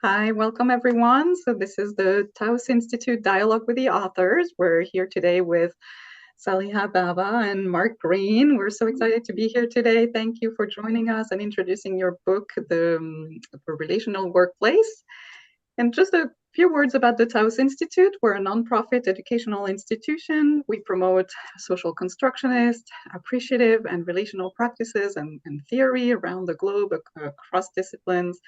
Hi, welcome everyone. So this is the Taos Institute Dialogue with the Authors. We're here today with Saliha Bava and Mark Greene. We're so excited to be here today. Thank you for joining us and introducing your book, The Relational Workplace. And just a few words about the Taos Institute. We're a nonprofit educational institution. We promote social constructionist, appreciative, and relational practices and theory around the globe across disciplines.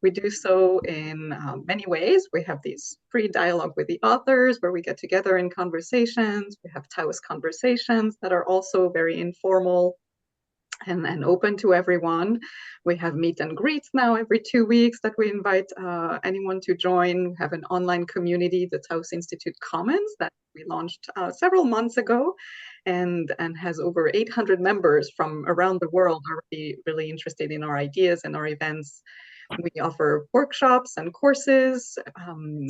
We do so in many ways. We have these free dialogue with the authors where we get together in conversations. We have Taos conversations that are also very informal and open to everyone. We have meet and greets now every 2 weeks that we invite anyone to join. We have an online community, the Taos Institute Commons, that we launched several months ago and has over 800 members from around the world already really interested in our ideas and our events. We offer workshops and courses.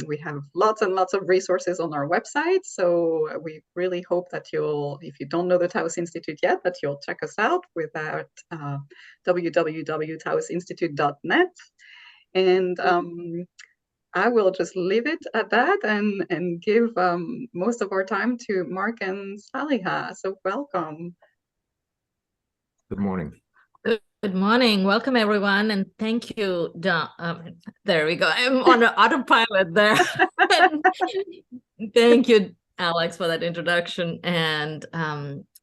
We have lots and lots of resources on our website. So we really hope that if you don't know the Taos Institute yet, that you'll check us out with that www.taosinstitute.net. And I will just leave it at that and give most of our time to Mark and Saliha. So welcome. Good morning. Good morning. Welcome, everyone. And thank you, John. There we go. I'm on an autopilot there. Thank you, Alex, for that introduction. And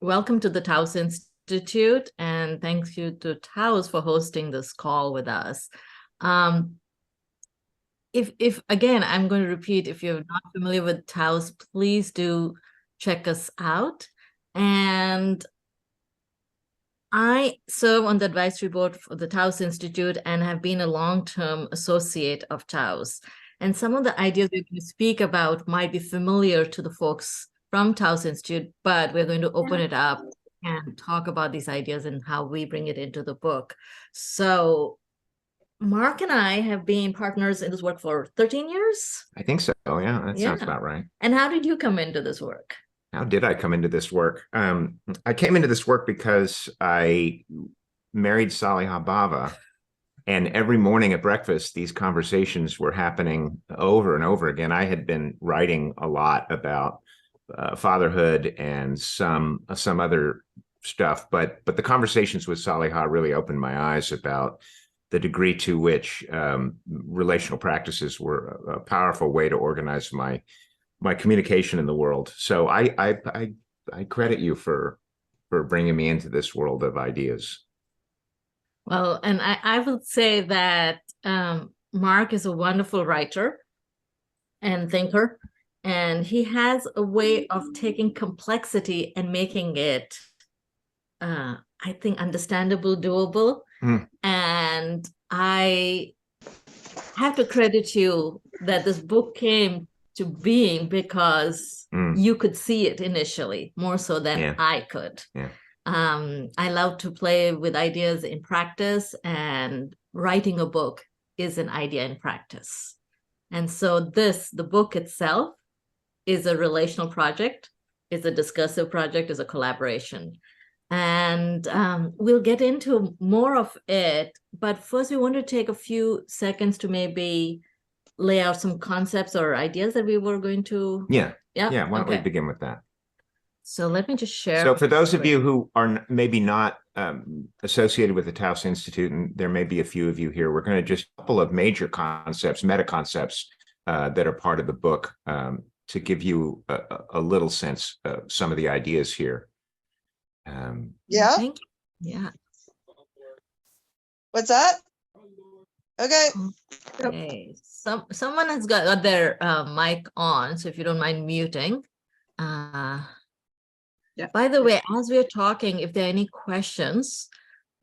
welcome to the Taos Institute. And thank you to Taos for hosting this call with us. If again, I'm going to repeat, if you're not familiar with Taos, please do check us out. And I serve on the advisory board for the Taos Institute and have been a long-term associate of Taos. And some of the ideas we're going to speak about might be familiar to the folks from Taos Institute, but we're going to open it up and talk about these ideas and how we bring it into the book. So Mark and I have been partners in this work for 13 years. I think so. Yeah, that sounds about right. And how did you come into this work? How did I come into this work? I came into this work because I married Saliha Bava, and every morning at breakfast, these conversations were happening over and over again. I had been writing a lot about fatherhood and some other stuff, but the conversations with Saliha really opened my eyes about the degree to which relational practices were a powerful way to organize my communication in the world. So I credit you for bringing me into this world of ideas. Well, and I would say that Mark is a wonderful writer and thinker, and he has a way of taking complexity and making it, I think, understandable, doable. And I have to credit you that this book came to being because you could see it initially more so than I could. I love to play with ideas in practice, and writing a book is an idea in practice. And so the book itself is a relational project, is a discursive project, is a collaboration. And we'll get into more of it, but first we want to take a few seconds to maybe lay out some concepts or ideas that we were going to. Why don't we begin with that? So let me just share. So for those of you who are maybe not associated with the Taos Institute, and there may be a few of you here, we're going to just a couple of major concepts, meta concepts that are part of the book to give you a little sense of some of the ideas here. Thank you. Yeah. What's that? Okay. Okay. Someone has got their mic on, so if you don't mind muting. By the way, as we're talking, if there are any questions,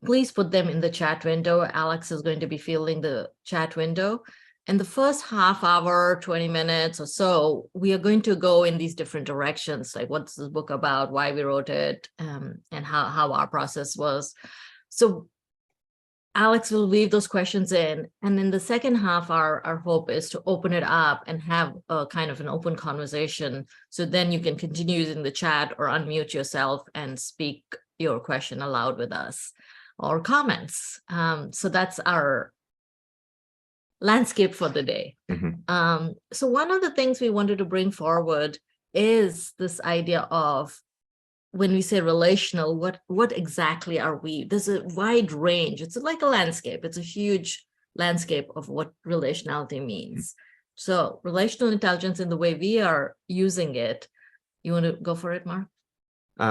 please put them in the chat window. Alex is going to be fielding the chat window. In the first half hour, 20 minutes or so, we are going to go in these different directions, like what's this book about, why we wrote it, and how our process was. So Alex will weave those questions in. And in the second half, our hope is to open it up and have a kind of an open conversation. So then you can continue using the chat or unmute yourself and speak your question aloud with us or comments. So that's our landscape for the day. So one of the things we wanted to bring forward is this idea of, when we say relational, what exactly are we? There's a wide range. It's like a landscape. It's a huge landscape of what relationality means. So relational intelligence, in the way we are using it, you want to go for it, Mark?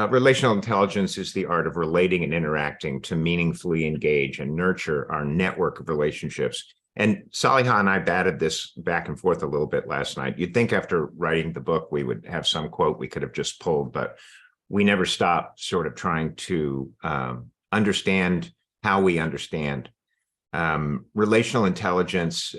Relational intelligence is the art of relating and interacting to meaningfully engage and nurture our network of relationships. And Saliha and I batted this back and forth a little bit last night. You'd think after writing the book, we would have some quote we could have just pulled, but we never stopped sort of trying to understand how we understand. Relational intelligence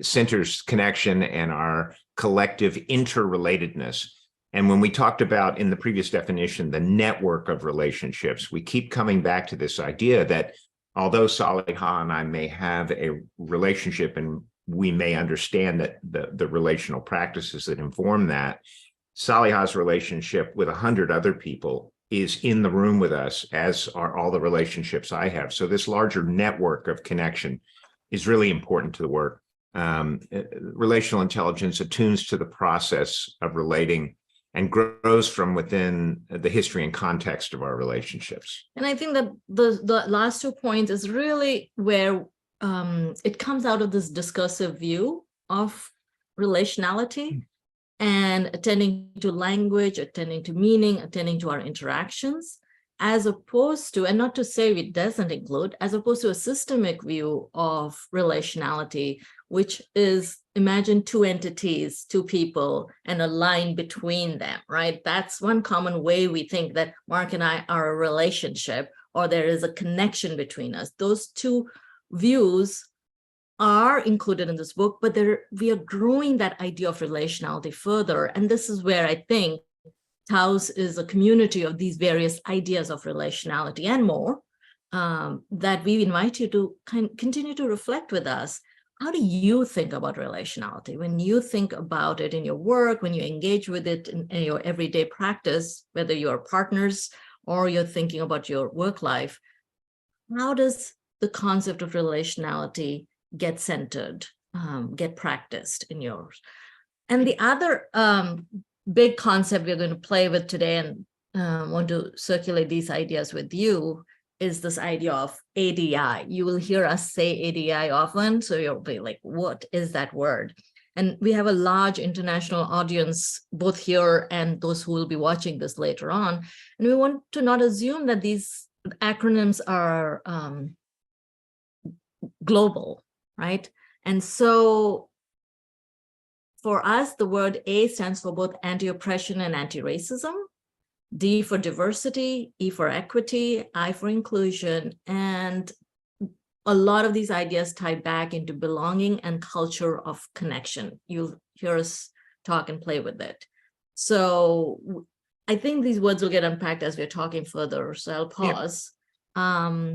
centers connection and our collective interrelatedness. And when we talked about in the previous definition, the network of relationships, we keep coming back to this idea that although Saliha and I may have a relationship and we may understand that the relational practices that inform that, Saliha's relationship with 100 other people is in the room with us, as are all the relationships I have. So this larger network of connection is really important to the work. Relational intelligence attunes to the process of relating and grows from within the history and context of our relationships. And I think that the last 2 points is really where it comes out of this discursive view of relationality and attending to language, attending to meaning, attending to our interactions, as opposed to, and not to say it doesn't include, as opposed to a systemic view of relationality, which is, imagine 2 entities, 2 people, and a line between them, right? That's one common way we think that Mark and I are a relationship, or there is a connection between us. Those 2 views are included in this book, but we are growing that idea of relationality further. And this is where I think Taos is a community of these various ideas of relationality and more, that we invite you to continue to reflect with us. How do you think about relationality? When you think about it in your work, when you engage with it in your everyday practice, whether you're partners or you're thinking about your work life, how does the concept of relationality get centered, get practiced in yours? And the other big concept we're going to play with today, and want to circulate these ideas with you, is this idea of ADEI. You will hear us say ADEI often, so you'll be like, what is that word? And we have a large international audience, both here and those who will be watching this later on. And we want to not assume that these acronyms are global, right? And so for us, the word A stands for both anti-oppression and anti-racism, D for diversity, E for equity, I for inclusion, and a lot of these ideas tie back into belonging and culture of connection. You'll hear us talk and play with it. So I think these words will get unpacked as we're talking further, so I'll pause. Yeah.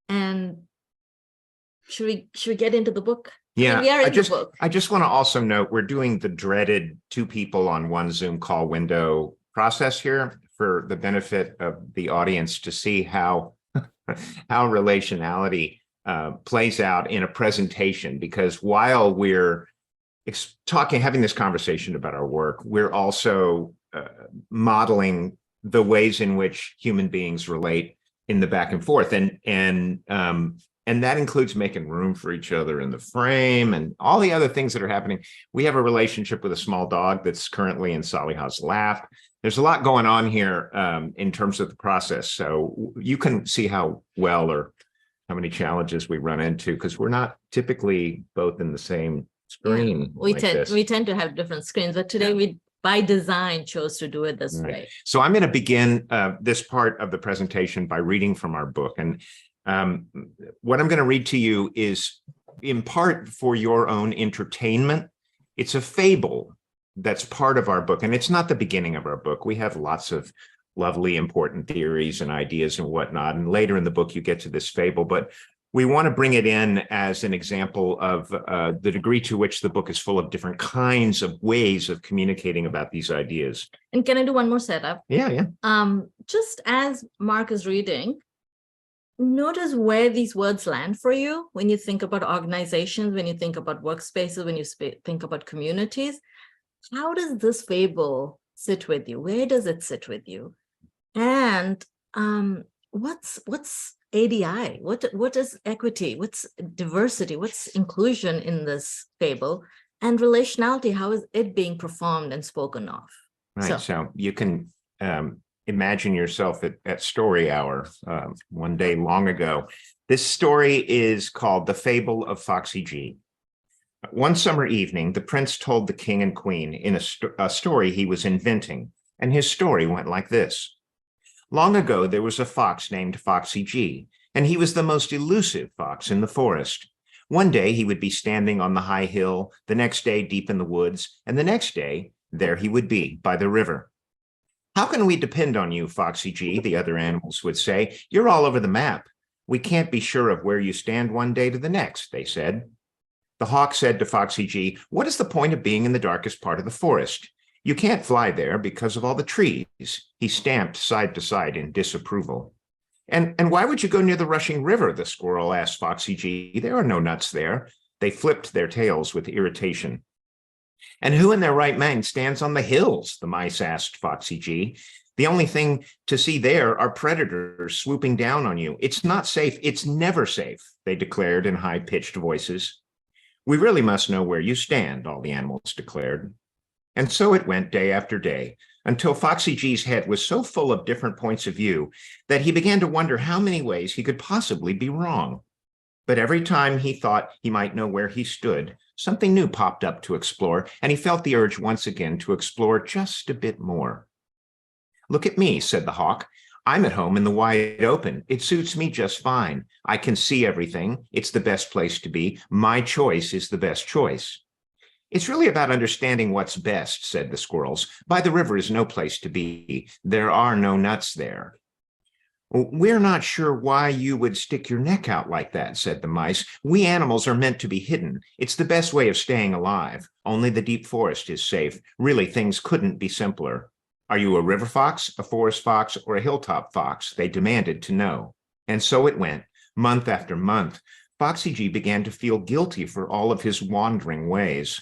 And should we get into the book? Yeah, we are in the book. I just want to also note we're doing the dreaded 2 people on 1 Zoom call window process here for the benefit of the audience to see how relationality plays out in a presentation, because while we're having this conversation about our work, we're also modeling the ways in which human beings relate in the back and forth, and that includes making room for each other in the frame and all the other things that are happening. We have a relationship with a small dog that's currently in Saliha's lap. There's a lot going on here in terms of the process. So you can see how well or how many challenges we run into, because we're not typically both in the same screen. Yeah, we tend to have different screens, but today we, by design, chose to do it this way. So I'm going to begin this part of the presentation by reading from our book. And what I'm going to read to you is in part for your own entertainment. It's a fable that's part of our book, and it's not the beginning of our book. We have lots of lovely, important theories and ideas and whatnot, and later in the book you get to this fable, but we want to bring it in as an example of the degree to which the book is full of different kinds of ways of communicating about these ideas. And can I do one more setup? Yeah. Just as Mark is reading, notice where these words land for you when you think about organizations, when you think about workspaces, when you think about communities. How does this fable sit with you? Where does it sit with you? And what's ADI? What is equity? What's diversity? What's inclusion in this fable? And relationality, how is it being performed and spoken of? Right. So you can imagine yourself at story hour one day long ago. This story is called The Fable of Foxy G. One summer evening, the prince told the king and queen in a story he was inventing, and his story went like this. Long ago, there was a fox named Foxy G, and he was the most elusive fox in the forest. One day, he would be standing on the high hill, the next day, deep in the woods, and the next day, there he would be by the river. How can we depend on you, Foxy G? The other animals would say. You're all over the map. We can't be sure of where you stand one day to the next, they said. The hawk said to Foxy G, what is the point of being in the darkest part of the forest? You can't fly there because of all the trees. He stamped side to side in disapproval. And why would you go near the rushing river? The squirrel asked Foxy G. There are no nuts there. They flipped their tails with irritation. And who in their right mind stands on the hills? The mice asked Foxy G. The only thing to see there are predators swooping down on you. It's not safe. It's never safe, they declared in high-pitched voices. We really must know where you stand, all the animals declared. And so it went day after day, until Foxy G's head was so full of different points of view that he began to wonder how many ways he could possibly be wrong. But every time he thought he might know where he stood, something new popped up to explore, and he felt the urge once again to explore just a bit more. Look at me, said the hawk. I'm at home in the wide open. It suits me just fine. I can see everything. It's the best place to be. My choice is the best choice. It's really about understanding what's best, said the squirrels. By the river is no place to be. There are no nuts there. We're not sure why you would stick your neck out like that, said the mice. We animals are meant to be hidden. It's the best way of staying alive. Only the deep forest is safe. Really, things couldn't be simpler. Are you a river fox, a forest fox, or a hilltop fox? They demanded to know. And so it went. Month after month, Foxy G began to feel guilty for all of his wandering ways.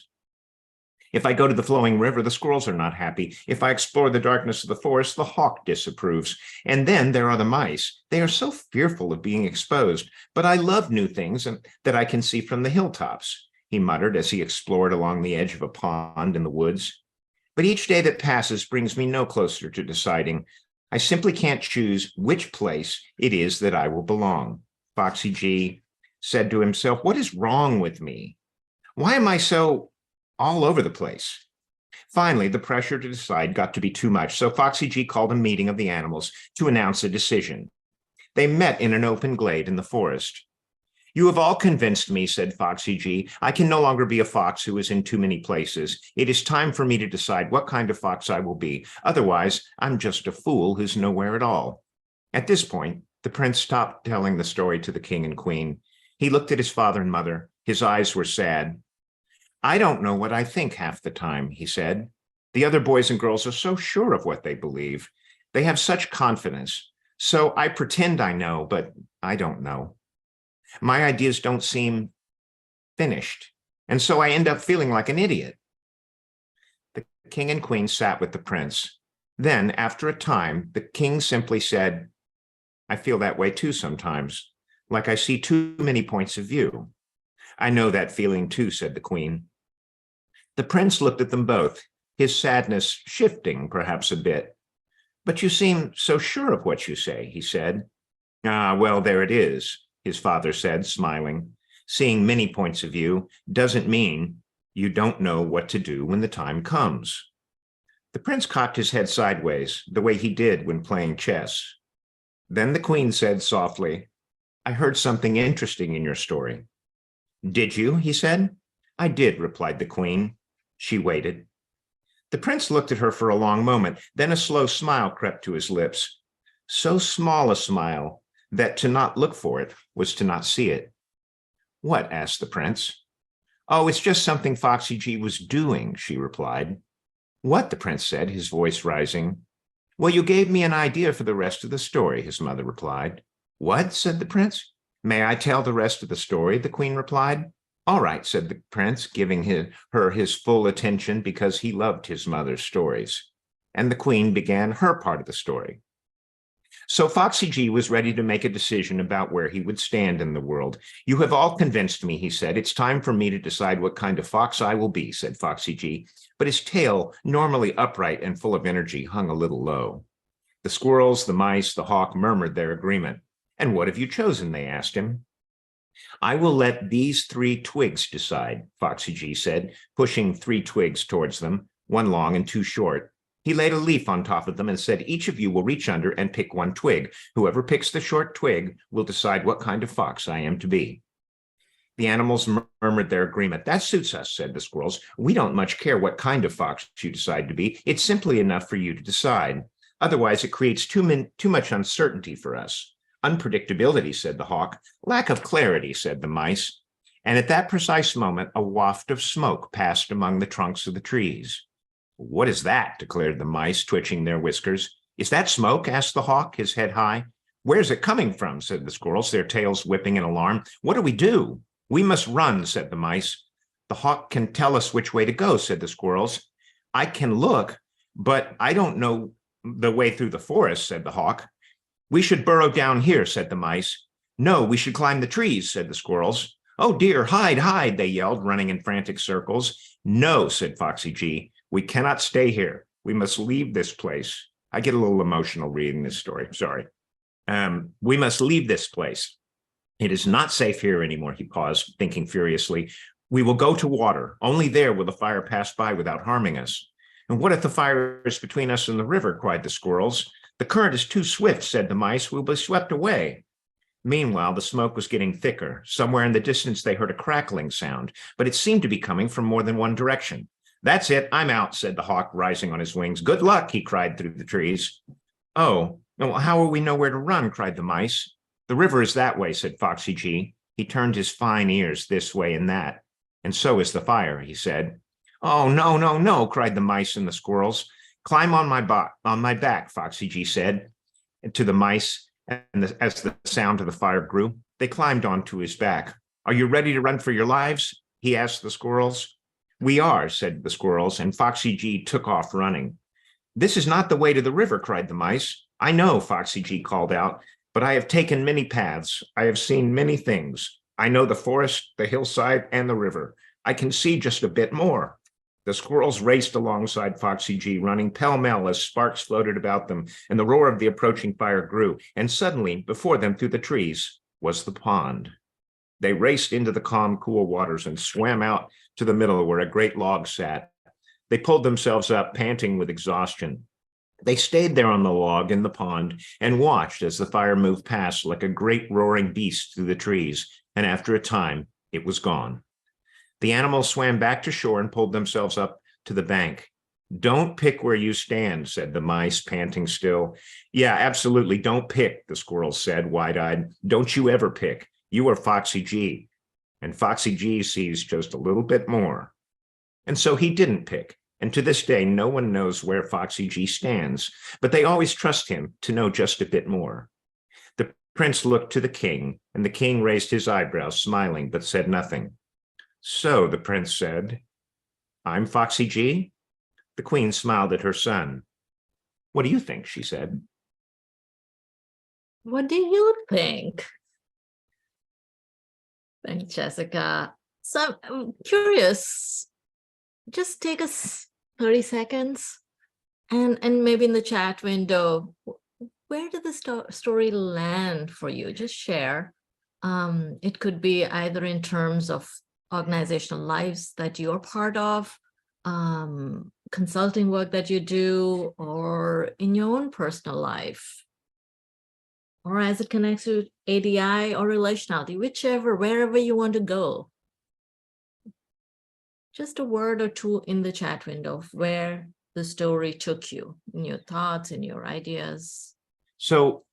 If I go to the flowing river, the squirrels are not happy. If I explore the darkness of the forest, the hawk disapproves. And then there are the mice. They are so fearful of being exposed. But I love new things that I can see from the hilltops, he muttered as he explored along the edge of a pond in the woods. But each day that passes brings me no closer to deciding. I simply can't choose which place it is that I will belong. Foxy G said to himself, what is wrong with me? Why am I so all over the place? Finally, the pressure to decide got to be too much, so Foxy G called a meeting of the animals to announce a decision. They met in an open glade in the forest. You have all convinced me, said Foxy G. I can no longer be a fox who is in too many places. It is time for me to decide what kind of fox I will be. Otherwise, I'm just a fool who's nowhere at all. At this point, the prince stopped telling the story to the king and queen. He looked at his father and mother. His eyes were sad. I don't know what I think half the time, he said. The other boys and girls are so sure of what they believe. They have such confidence. So I pretend I know, but I don't know. My ideas don't seem finished, and so I end up feeling like an idiot. The king and queen sat with the prince. Then, after a time, the king simply said, I feel that way too sometimes, like I see too many points of view. I know that feeling too, said the queen. The prince looked at them both, his sadness shifting perhaps a bit. But you seem so sure of what you say, he said. Ah, well, there it is, his father said, smiling. Seeing many points of view doesn't mean you don't know what to do when the time comes. The prince cocked his head sideways, the way he did when playing chess. Then the queen said softly, I heard something interesting in your story. Did you? He said. I did, replied the queen. She waited. The prince looked at her for a long moment. Then a slow smile crept to his lips. So small a smile that to not look for it was to not see it. What? Asked the prince. Oh, it's just something Foxy G was doing, she replied. What? The prince said, his voice rising. Well, you gave me an idea for the rest of the story, his mother replied. What? Said the prince. May I tell the rest of the story? The queen replied. All right, said the prince, giving her his full attention because he loved his mother's stories. And the queen began her part of the story. So Foxy G was ready to make a decision about where he would stand in the world. You have all convinced me, he said. It's time for me to decide what kind of fox I will be, said Foxy G. But his tail, normally upright and full of energy, hung a little low. The squirrels, the mice, the hawk murmured their agreement. And what have you chosen? They asked him. I will let these 3 twigs decide, Foxy G said, pushing 3 twigs towards them, 1 long and 2 short. He laid a leaf on top of them and said, each of you will reach under and pick 1 twig. Whoever picks the short twig will decide what kind of fox I am to be. The animals murmured their agreement. That suits us, said the squirrels. We don't much care what kind of fox you decide to be. It's simply enough for you to decide. Otherwise, it creates too much uncertainty for us. Unpredictability, said the hawk. Lack of clarity, said the mice. And at that precise moment, a waft of smoke passed among the trunks of the trees. What is that? Declared the mice, twitching their whiskers. Is that smoke? Asked the hawk, his head high. Where's it coming from? Said the squirrels, their tails whipping in alarm. What do we do? We must run, said the mice. The hawk can tell us which way to go, said the squirrels. I can look, but I don't know the way through the forest, said the hawk. We should burrow down here, said the mice. No, we should climb the trees, said the squirrels. Oh dear, hide, hide, they yelled, running in frantic circles. No, said Foxy G. We cannot stay here. We must leave this place. I get a little emotional reading this story. Sorry. We must leave this place. It is not safe here anymore, he paused, thinking furiously. We will go to water. Only there will the fire pass by without harming us. And what if the fire is between us and the river? Cried the squirrels. The current is too swift, said the mice. We'll be swept away. Meanwhile, the smoke was getting thicker. Somewhere in the distance, they heard a crackling sound, but it seemed to be coming from more than one direction. That's it. I'm out, said the hawk, rising on his wings. Good luck, he cried through the trees. Oh, well, how will we know where to run? Cried the mice. The river is that way, said Foxy G. He turned his fine ears this way and that. And so is the fire, he said. Oh, no, no, no, cried the mice and the squirrels. Climb on my back, Foxy G said to the mice, and as the sound of the fire grew, they climbed onto his back. Are you ready to run for your lives? He asked the squirrels. We are, said the squirrels, and Foxy G took off running. This is not the way to the river, cried the mice. I know, Foxy G called out, but I have taken many paths. I have seen many things. I know the forest, the hillside, and the river. I can see just a bit more. The squirrels raced alongside Foxy G, running pell-mell as sparks floated about them, and the roar of the approaching fire grew. And suddenly, before them through the trees, was the pond. They raced into the calm, cool waters and swam out to the middle where a great log sat. They pulled themselves up, panting with exhaustion. They stayed there on the log in the pond and watched as the fire moved past like a great roaring beast through the trees, and after a time, it was gone. The animals swam back to shore and pulled themselves up to the bank. Don't pick where you stand, said the mice, panting still. Yeah, absolutely, don't pick, the squirrels said, wide-eyed. Don't you ever pick. You are Foxy G, and Foxy G sees just a little bit more. And so he didn't pick, and to this day, no one knows where Foxy G stands, but they always trust him to know just a bit more. The prince looked to the king, and the king raised his eyebrows, smiling, but said nothing. So, the prince said, I'm Foxy G? The queen smiled at her son. What do you think? She said. What do you think? Thanks, Jessica. So I'm curious, just take us 30 seconds and maybe in the chat window, where did the story land for you? Just share. It could be either in terms of organizational lives that you're part of, consulting work that you do, or in your own personal life, or as it connects to ADEI or relationality, wherever you want to go. Just a word or two in the chat window of where the story took you, in your thoughts, in your ideas. So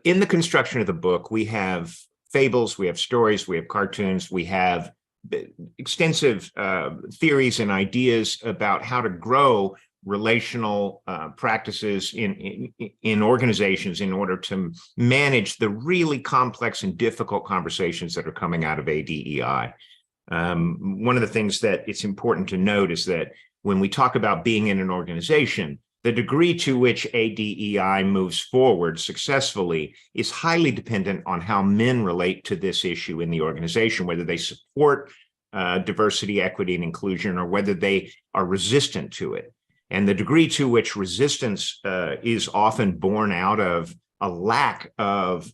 in the construction of the book, we have fables, we have stories, we have cartoons, we have extensive theories and ideas about how to grow relational practices in organizations in order to manage the really complex and difficult conversations that are coming out of ADEI. One of the things that it's important to note is that when we talk about being in an organization, the degree to which ADEI moves forward successfully is highly dependent on how men relate to this issue in the organization, whether they support diversity, equity, and inclusion, or whether they are resistant to it. And the degree to which resistance is often born out of a lack of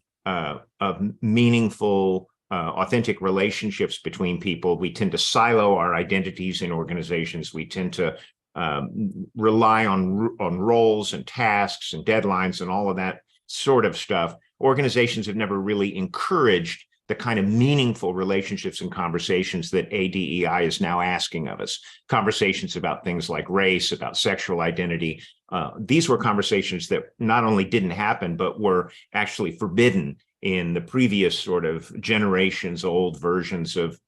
meaningful, authentic relationships between people. We tend to silo our identities in organizations. We tend to rely on roles and tasks and deadlines and all of that sort of stuff. Organizations have never really encouraged the kind of meaningful relationships and conversations that ADEI is now asking of us. Conversations about things like race, about sexual identity. These were conversations that not only didn't happen, but were actually forbidden in the previous sort of generations old versions of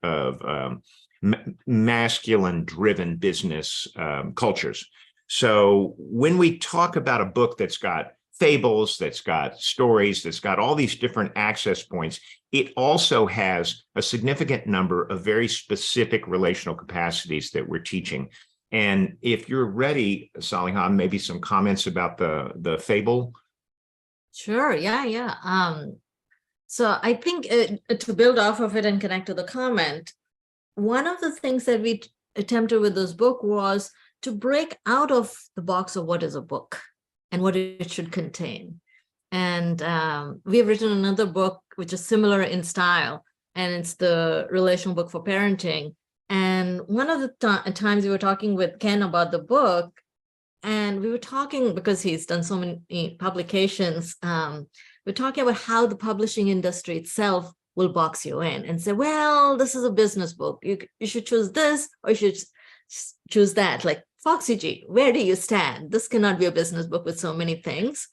masculine-driven business cultures. So when we talk about a book that's got fables, that's got stories, that's got all these different access points, it also has a significant number of very specific relational capacities that we're teaching. And if you're ready, Saliha, maybe some comments about the fable. Sure, yeah. So I think to build off of it and connect to the comment, one of the things that we attempted with this book was to break out of the box of what is a book and what it should contain. And we have written another book which is similar in style, and it's the Relational Book for Parenting. And one of the times we were talking with Ken about the book, and we were talking, because he's done so many publications, we're talking about how the publishing industry itself will box you in and say, well, this is a business book. You should choose this, or you should choose that. Like, Foxy G, where do you stand? This cannot be a business book with so many things.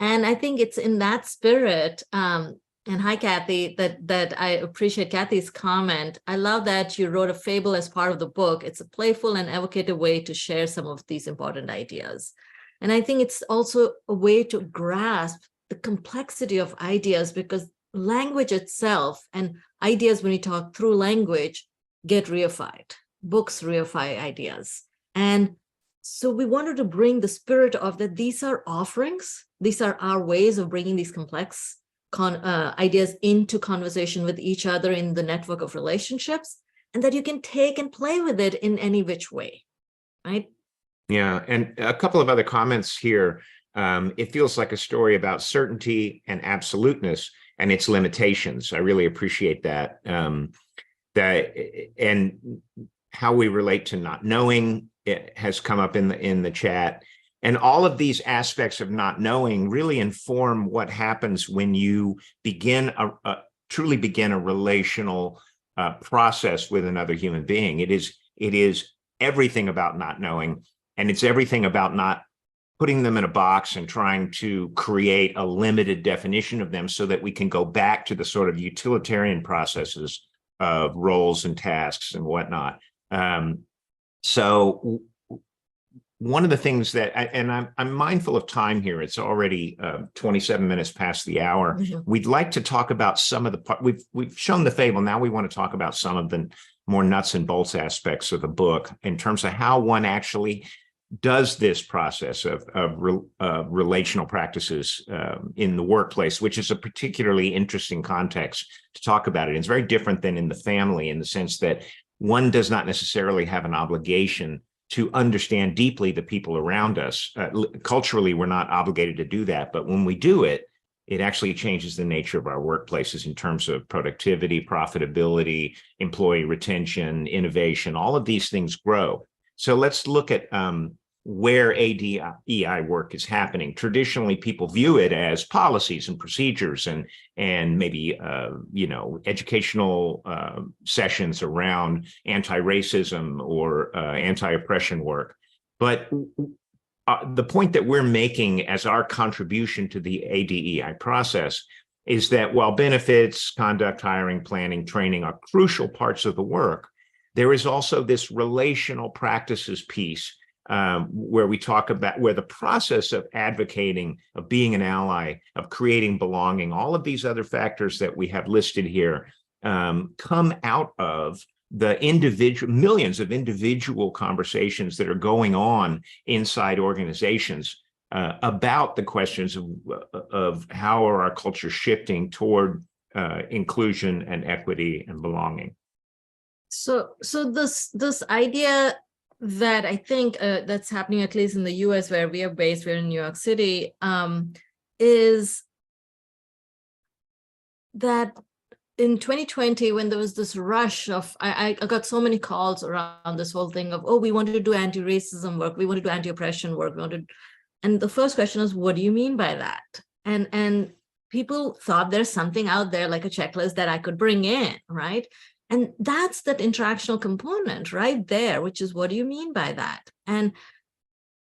And I think it's in that spirit, and hi, Kathy, that I appreciate Kathy's comment. I love that you wrote a fable as part of the book. It's a playful and evocative way to share some of these important ideas. And I think it's also a way to grasp the complexity of ideas, because language itself and ideas, when we talk through language, get reified. Books reify ideas. And so we wanted to bring the spirit of that these are offerings. These are our ways of bringing these complex ideas into conversation with each other in the network of relationships, and that you can take and play with it in any which way, right? Yeah, and a couple of other comments here. It feels like a story about certainty and absoluteness and its limitations. I really appreciate that. And how we relate to not knowing, it has come up in the chat. And all of these aspects of not knowing really inform what happens when you begin truly begin a relational process with another human being. It is everything about not knowing, and it's everything about not putting them in a box and trying to create a limited definition of them so that we can go back to the sort of utilitarian processes of roles and tasks and whatnot. So one of the things that, and I'm mindful of time here, it's already 27 minutes past the hour. Mm-hmm. We'd like to talk about some of the, we've shown the fable, now we want to talk about some of the more nuts and bolts aspects of the book in terms of how one actually does this process of relational practices in the workplace, which is a particularly interesting context to talk about it. It's very different than in the family, in the sense that one does not necessarily have an obligation to understand deeply the people around us. Culturally, we're not obligated to do that, but when we do it, it actually changes the nature of our workplaces in terms of productivity, profitability, employee retention, innovation. All of these things grow. So let's look at where ADEI work is happening. Traditionally, people view it as policies and procedures and maybe educational sessions around anti-racism or anti-oppression work. But the point that we're making as our contribution to the ADEI process is that while benefits, conduct, hiring, planning, training are crucial parts of the work, there is also this relational practices piece where we talk about where the process of advocating, of being an ally, of creating belonging, all of these other factors that we have listed here come out of the individual millions of individual conversations that are going on inside organizations about the questions of how are our cultures shifting toward inclusion and equity and belonging. So this idea that I think that's happening, at least in the US where we are based, we're in New York City, is that in 2020, when there was this rush of, I got so many calls around this whole thing of, oh, we want to do anti-racism work, we want to do anti-oppression work, and the first question is, what do you mean by that? And people thought there's something out there like a checklist that I could bring in, right? And that's that interactional component right there, which is, what do you mean by that? And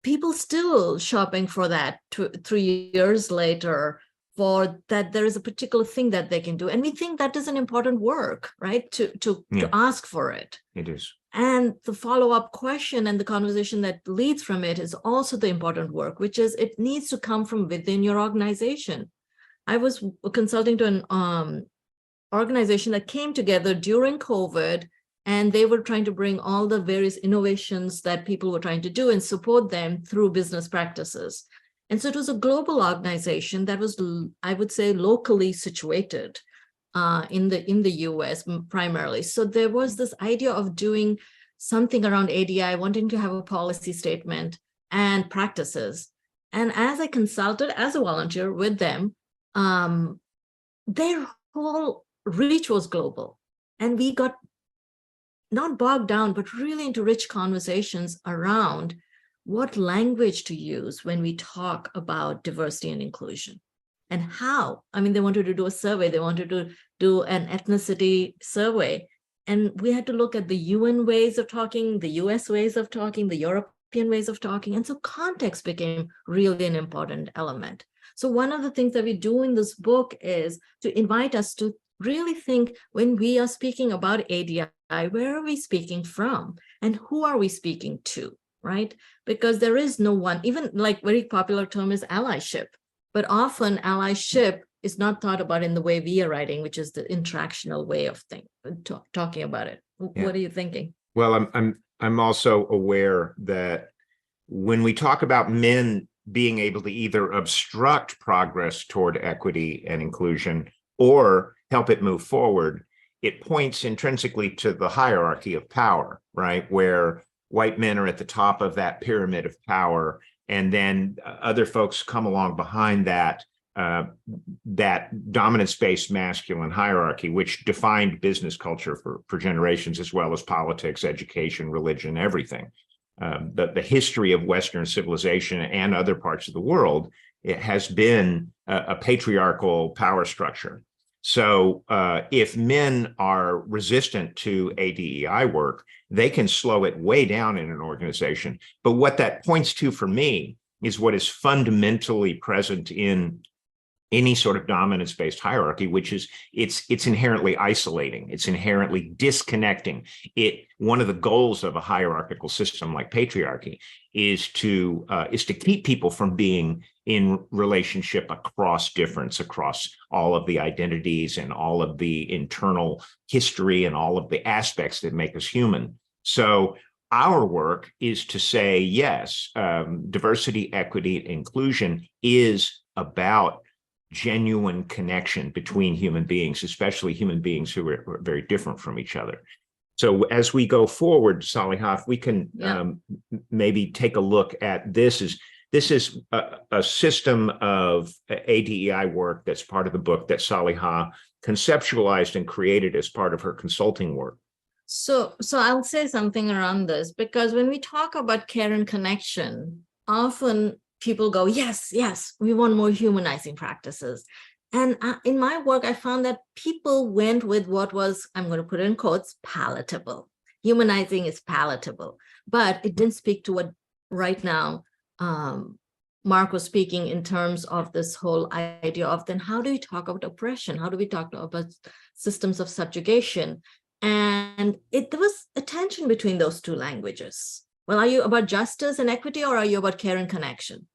people still shopping for that 3 years later, for that there is a particular thing that they can do. And we think that is an important work, right? To ask for it. It is. And the follow-up question and the conversation that leads from it is also the important work, which is it needs to come from within your organization. I was consulting to an organization that came together during COVID, and they were trying to bring all the various innovations that people were trying to do and support them through business practices. And so it was a global organization that was, I would say, locally situated in the US primarily. So there was this idea of doing something around ADEI, wanting to have a policy statement and practices. And as I consulted as a volunteer with them, their whole reach was global. And we got not bogged down, but really into rich conversations around what language to use when we talk about diversity and inclusion, and how. I mean, they wanted to do a survey, they wanted to do an ethnicity survey, and we had to look at the UN ways of talking, the US ways of talking, the European ways of talking, and so context became really an important element. So one of the things that we do in this book is to invite us to really think, when we are speaking about ADEI, where are we speaking from, and who are we speaking to? Right? Because there is no one, even like very popular term is allyship, but often allyship is not thought about in the way we are writing, which is the interactional way of talking about it. Yeah. What are you thinking? Well, I'm also aware that when we talk about men being able to either obstruct progress toward equity and inclusion or help it move forward, it points intrinsically to the hierarchy of power, right? Where white men are at the top of that pyramid of power, and then other folks come along behind that, that dominance-based masculine hierarchy, which defined business culture for generations, as well as politics, education, religion, everything. The history of Western civilization and other parts of the world, it has been a patriarchal power structure. So if men are resistant to ADEI work, they can slow it way down in an organization. But what that points to for me is what is fundamentally present in any sort of dominance-based hierarchy, which is it's inherently isolating, it's inherently disconnecting. One of the goals of a hierarchical system like patriarchy is to keep people from being in relationship across difference, across all of the identities and all of the internal history and all of the aspects that make us human. So our work is to say, yes, diversity, equity, inclusion is about genuine connection between human beings, especially human beings who are very different from each other. So as we go forward, Saliha, if we can maybe take a look at this is a system of ADEI work that's part of the book that Saliha conceptualized and created as part of her consulting work. So I'll say something around this, because when we talk about care and connection, often people go, yes, we want more humanizing practices. And in my work, I found that people went with what was, I'm going to put it in quotes, palatable. Humanizing is palatable, but it didn't speak to what right now Mark was speaking in terms of this whole idea of then how do we talk about oppression? How do we talk about systems of subjugation? And there was a tension between those two languages. well, are you about justice and equity, or are you about care and connection?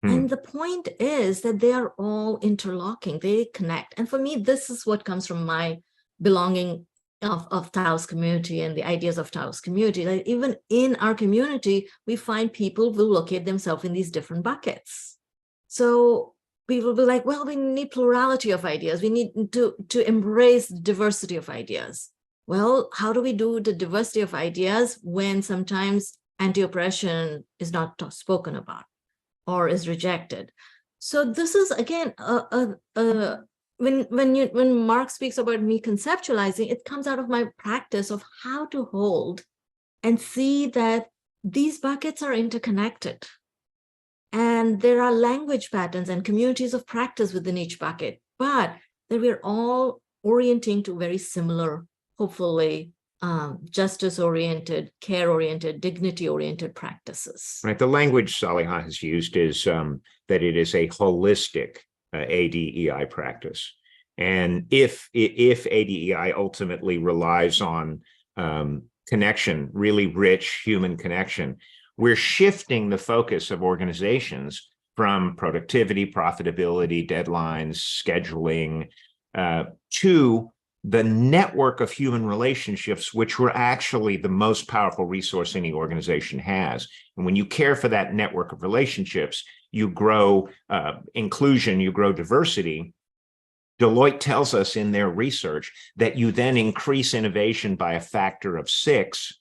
And the point is that they are all interlocking, they connect. And for me, this is what comes from my belonging of Tao's community and the ideas of Tao's community. That even in our community, we find people will locate themselves in these different buckets. So people will be like, well, we need plurality of ideas. We need to embrace the diversity of ideas. Well, how do we do the diversity of ideas when sometimes anti-oppression is not spoken about or is rejected? So this is, again, when Mark speaks about me conceptualizing, it comes out of my practice of how to hold and see that these buckets are interconnected. And there are language patterns and communities of practice within each bucket, but that we're all orienting to very similar, hopefully, justice-oriented, care-oriented, dignity-oriented practices. Right. The language Saliha has used is that it is a holistic ADEI practice. And if ADEI ultimately relies on connection, really rich human connection, we're shifting the focus of organizations from productivity, profitability, deadlines, scheduling, to the network of human relationships, which were actually the most powerful resource any organization has. And when you care for that network of relationships, you grow inclusion, you grow diversity. Deloitte tells us in their research that you then increase innovation by a factor of 6.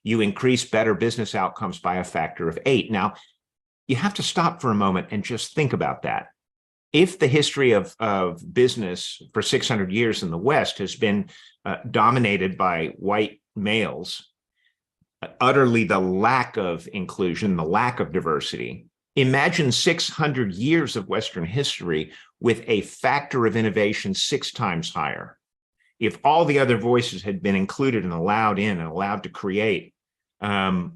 You increase better business outcomes by a factor of 8. Now, you have to stop for a moment and just think about that. If the history of business for 600 years in the West has been dominated by white males, utterly the lack of inclusion, the lack of diversity, imagine 600 years of Western history with a factor of innovation 6 times higher. If all the other voices had been included and allowed in and allowed to create, I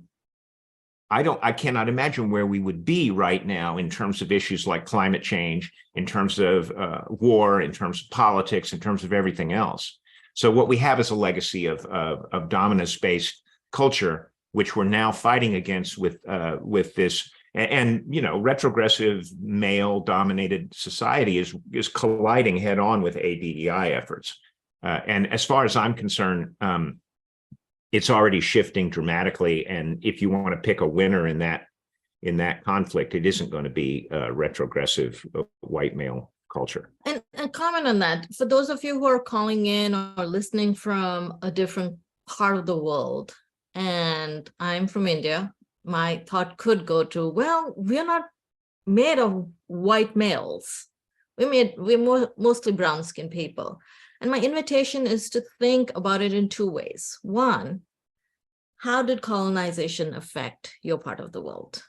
cannot imagine where we would be right now in terms of issues like climate change, in terms of war, in terms of politics, in terms of everything else. So what we have is a legacy of dominance-based culture, which we're now fighting against with this. And retrogressive male-dominated society is colliding head-on with ADEI efforts. And as far as I'm concerned, it's already shifting dramatically. And if you want to pick a winner in that conflict, it isn't going to be retrogressive white male culture. And comment on that. For those of you who are calling in or listening from a different part of the world, and I'm from India, my thought could go to, well, we're not made of white males. We're mostly brown-skinned people. And my invitation is to think about it in 2 ways. One, how did colonization affect your part of the world?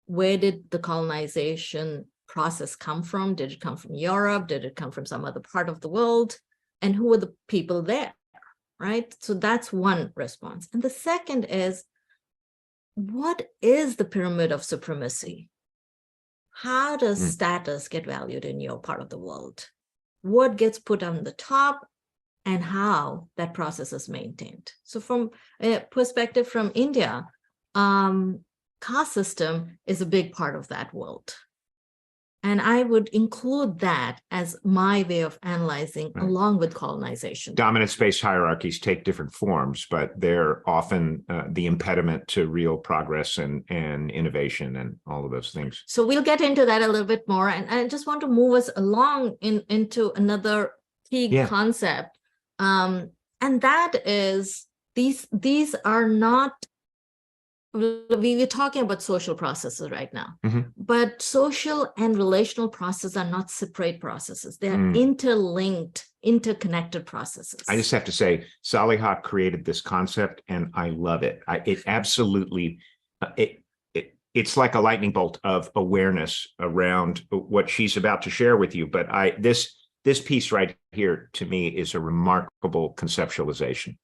Where did the colonization process come from? Did it come from Europe? Did it come from some other part of the world? And who were the people there, right? So that's one response. And the second is, what is the pyramid of supremacy? How does status get valued in your part of the world? What gets put on the top and how that process is maintained? So from a perspective from India, caste system is a big part of that world. And I would include that as my way of analyzing along with colonization. Dominance-based hierarchies take different forms, but they're often the impediment to real progress and innovation and all of those things. So we'll get into that a little bit more. And I just want to move us along into another key concept. And that is, these are not, we're talking about social processes right now, but social and relational processes are not separate processes. They're interlinked, interconnected processes. I just have to say, Saliha created this concept and I love it. It absolutely, it's like a lightning bolt of awareness around what she's about to share with you. But this piece right here to me is a remarkable conceptualization.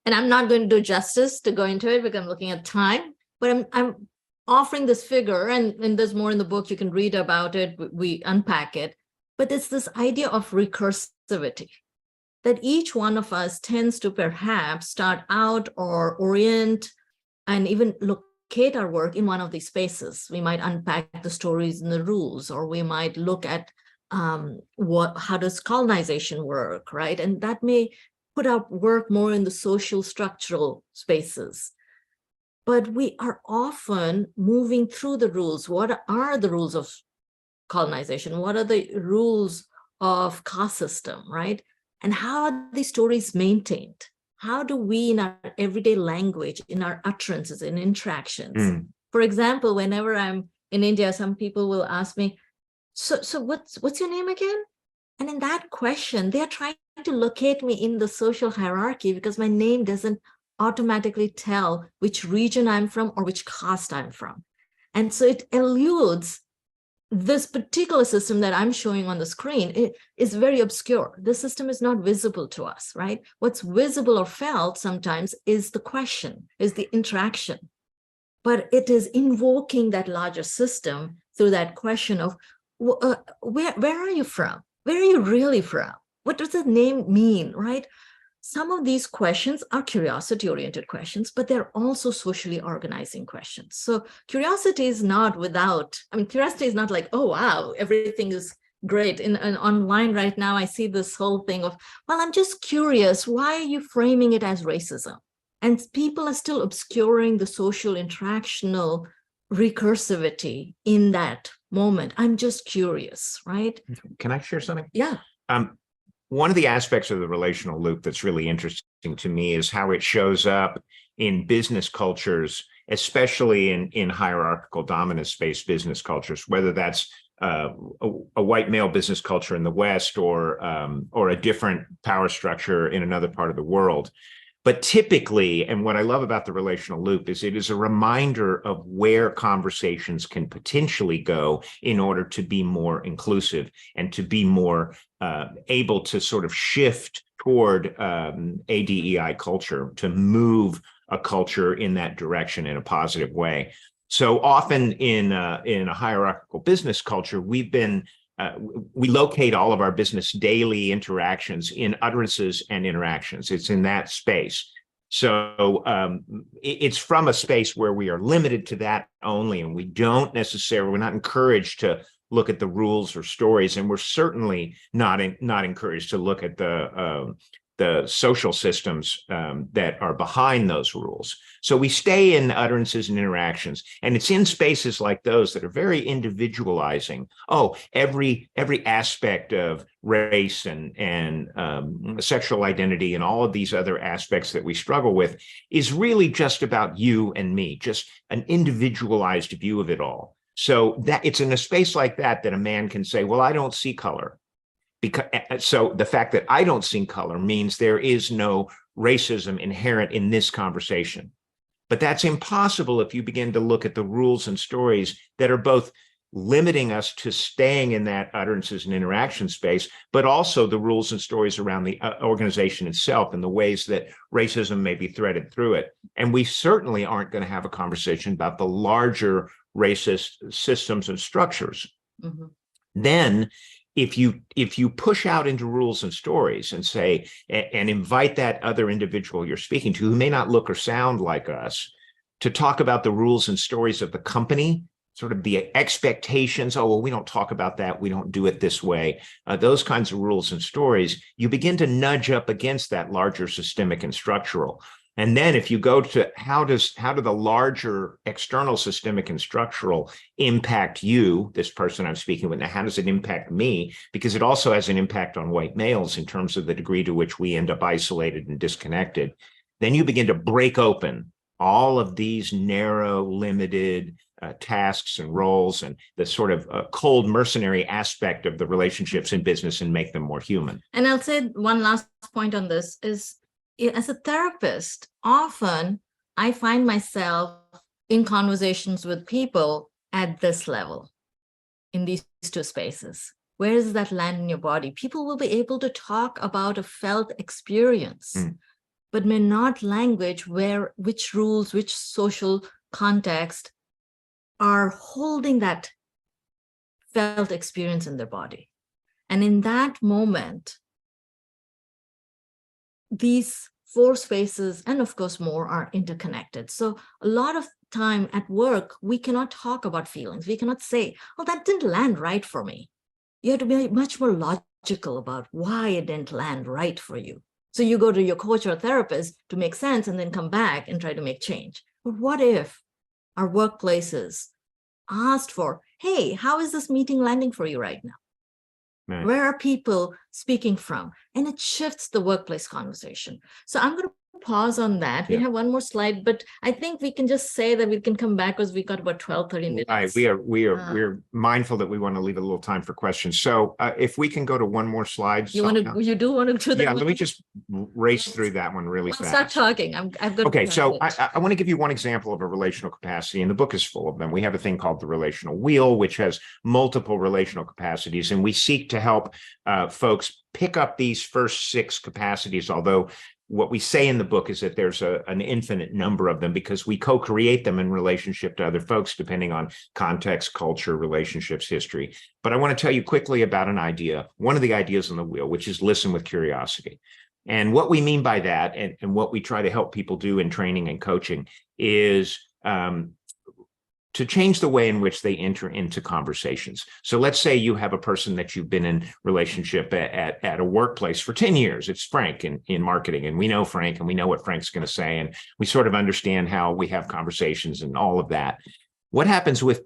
And I'm not going to do justice to go into it because I'm looking at time, but I'm offering this figure, and there's more in the book. You can read about it. We unpack it. But it's this idea of recursivity, that each one of us tends to perhaps start out or orient and even look locate our work in one of these spaces. We might unpack the stories and the rules, or we might look at how does colonization work, right? And that may put our work more in the social structural spaces. But we are often moving through the rules. What are the rules of colonization? What are the rules of caste system, right? And how are these stories maintained? How do we, in our everyday language, in our utterances, in interactions, for example, whenever I'm in India, some people will ask me, so what's your name again? And in that question, they're trying to locate me in the social hierarchy because my name doesn't automatically tell which region I'm from or which caste I'm from. And so it eludes this particular system that I'm showing on the screen. It is very obscure. The system is not visible to us, right? What's visible or felt sometimes is the question, is the interaction. But it is invoking that larger system through that question of, where are you from? Where are you really from? What does the name mean, right? Some of these questions are curiosity-oriented questions, but they're also socially organizing questions. So curiosity is not curiosity is not like, oh, wow, everything is great. And online right now, I see this whole thing of, well, I'm just curious, why are you framing it as racism? And people are still obscuring the social interactional recursivity in that moment. I'm just curious, right? Can I share something? Yeah. One of the aspects of the relational loop that's really interesting to me is how it shows up in business cultures, especially in hierarchical dominance-based business cultures, whether that's a white male business culture in the West or a different power structure in another part of the world. But typically, and what I love about the relational loop is it is a reminder of where conversations can potentially go in order to be more inclusive and to be more able to sort of shift toward ADEI culture, to move a culture in that direction in a positive way. So often in a hierarchical business culture, we locate all of our business daily interactions in utterances and interactions. It's in that space. So it's from a space where we are limited to that only, and we're not encouraged to look at the rules or stories, and we're certainly not encouraged to look at the social systems that are behind those rules. So we stay in utterances and interactions, and it's in spaces like those that are very individualizing. Oh, every aspect of race and sexual identity and all of these other aspects that we struggle with is really just about you and me, just an individualized view of it all. So that it's in a space like that a man can say, well, I don't see color. So the fact that I don't see color means there is no racism inherent in this conversation. But that's impossible if you begin to look at the rules and stories that are both limiting us to staying in that utterances and interaction space, but also the rules and stories around the organization itself and the ways that racism may be threaded through it. And we certainly aren't going to have a conversation about the larger racist systems and structures. Mm-hmm. Then if you push out into rules and stories and say, and invite that other individual you're speaking to, who may not look or sound like us, to talk about the rules and stories of the company, sort of the expectations, oh, well, we don't talk about that, we don't do it this way, those kinds of rules and stories, you begin to nudge up against that larger systemic and structural. And then if you go to how do the larger external systemic and structural impact you, this person I'm speaking with, now how does it impact me? Because it also has an impact on white males in terms of the degree to which we end up isolated and disconnected. Then you begin to break open all of these narrow, limited tasks and roles and the sort of cold mercenary aspect of the relationships in business and make them more human. And I'll say one last point on this is, as a therapist, often I find myself in conversations with people at this level, in these two spaces. Where does that land in your body? People will be able to talk about a felt experience, but may not language which rules, which social context are holding that felt experience in their body. And in that moment, these four spaces, and of course more, are interconnected. So a lot of time at work, we cannot talk about feelings. We cannot say, oh, that didn't land right for me. You have to be much more logical about why it didn't land right for you. So you go to your coach or therapist to make sense and then come back and try to make change. But what if our workplaces asked for, hey, how is this meeting landing for you right now? Right. Where are people speaking from? And it shifts the workplace conversation. So I'm going to pause on that. We have one more slide, but I think we can just say that we can come back because we got about 12, 30 minutes. Right. We're mindful that we want to leave a little time for questions. So if we can go to one more slide. You do want to do that? Yeah, let me just race through that one really fast. Start talking. I've got. Okay, so I want to give you one example of a relational capacity, and the book is full of them. We have a thing called the relational wheel, which has multiple relational capacities, and we seek to help folks pick up these first 6 capacities, although what we say in the book is that there's an infinite number of them because we co-create them in relationship to other folks, depending on context, culture, relationships, history. But I want to tell you quickly about an idea, one of the ideas on the wheel, which is listen with curiosity. And what we mean by that, and what we try to help people do in training and coaching, is to change the way in which they enter into conversations. So let's say you have a person that you've been in relationship at a workplace for 10 years. It's Frank in marketing, and we know Frank, and we know what Frank's going to say, and we sort of understand how we have conversations and all of that. What happens with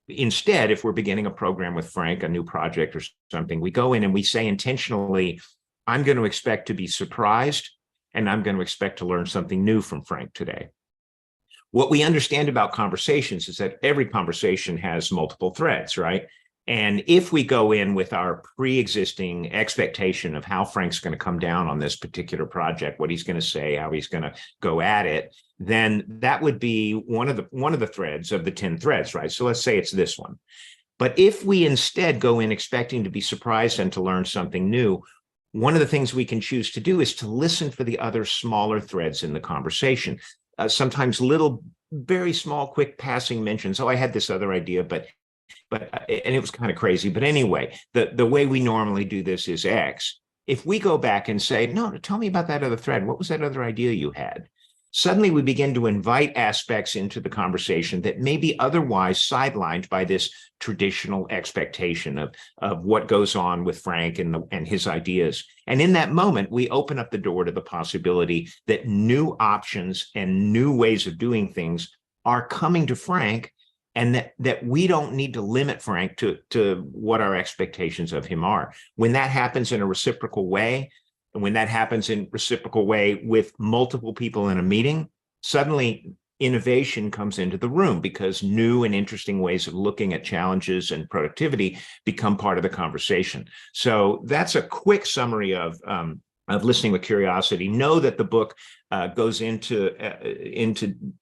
instead, if we're beginning a program with Frank, a new project or something, we go in and we say intentionally, I'm going to expect to be surprised, and I'm going to expect to learn something new from Frank today. What we understand about conversations is that every conversation has multiple threads, right? And if we go in with our pre-existing expectation of how Frank's going to come down on this particular project, what he's going to say, how he's going to go at it, then that would be one of the threads of the 10 threads, right? So let's say it's this one. But if we instead go in expecting to be surprised and to learn something new, one of the things we can choose to do is to listen for the other smaller threads in the conversation. Sometimes little, very small, quick passing mentions. Oh, I had this other idea, but and it was kind of crazy. But anyway, the way we normally do this is X. If we go back and say, no, tell me about that other thread. What was that other idea you had? Suddenly we begin to invite aspects into the conversation that may be otherwise sidelined by this traditional expectation of what goes on with Frank and his ideas. And in that moment, we open up the door to the possibility that new options and new ways of doing things are coming to Frank, and that we don't need to limit Frank to what our expectations of him are. When that happens in a reciprocal way, and when that happens in reciprocal way with multiple people in a meeting, suddenly innovation comes into the room because new and interesting ways of looking at challenges and productivity become part of the conversation. So that's a quick summary of listening with curiosity. Know that the book goes into